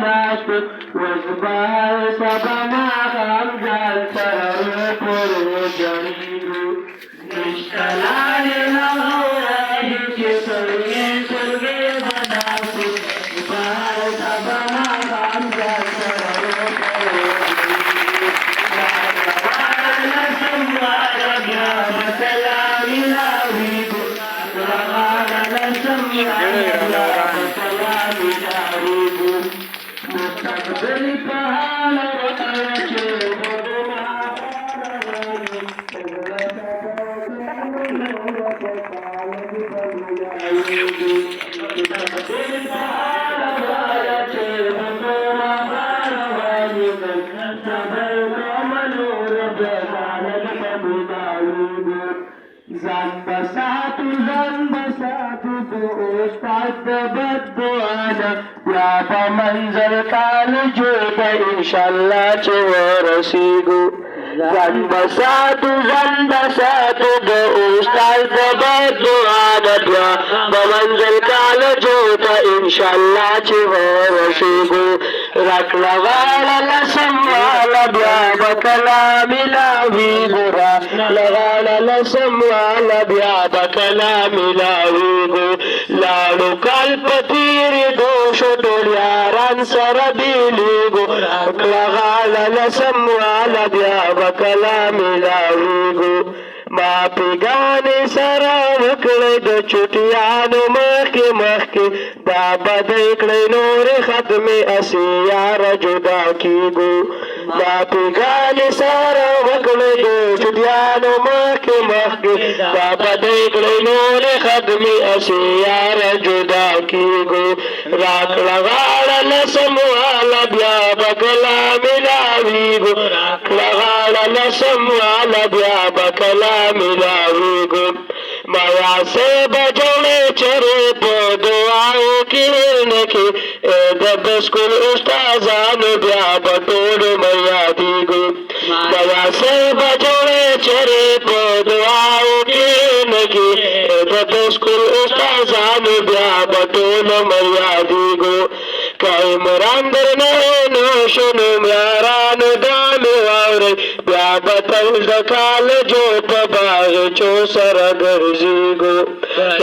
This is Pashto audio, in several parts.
ناست وزبار سبما خمجان سهر پر جنگو نشتلال نغوره چه سرگه سرگه بناست وزبار سبما خمجان سهر پر جنگو بسلام الهی مستقبل پہاڑ زان بساتو دو استاد بدوانا یا په منظر کال جوړ انشاءالله چې ورسیږو زان بساتو دو استاد بدوانا یا په منظر کال جوړ انشاءالله چې ورسیږو راکړه والا لسم والا بیا بکلام الهی ګورا لغاړه لسم والا بیا بکلام الهی ګو لاړو کال پتیر دو شټول یاران سره بیلی ګو لغاړه لسم والا بیا بکلام الهی ګو ما پیګانې سره وکړې د چټیانو مخکې مخکې دا بدې کړې نورې ختمې اسې یاره جدا کېږو ما پیګانې سره وکړې د چټیانو مخکې مخکې دا بدې کړې نورې ختمې اسې یاره جدا کېږو راکړه غاړه لسم والا بیا به کلام الهیږو راکړه غاړه لسم والا بیا به کلام ملاویگو مایا سے بجوڑے چرے پو دعاو کی نکی دب سکول استازان بیا بطور میا دیگو مایا سے بجوڑے چرے پو دعاو کی نکی دب سکول استازان بیا بطور میا دیگو کئی مرندر نینو شنو میارانو دامی واوری بیا بطل دکال جو باغ چو سر گرزیگو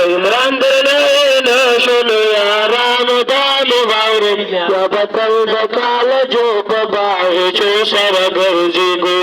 عمراندر نینا شنو یاران دامی باوری یا بطل دکال جو باغ چو سر گرزیگو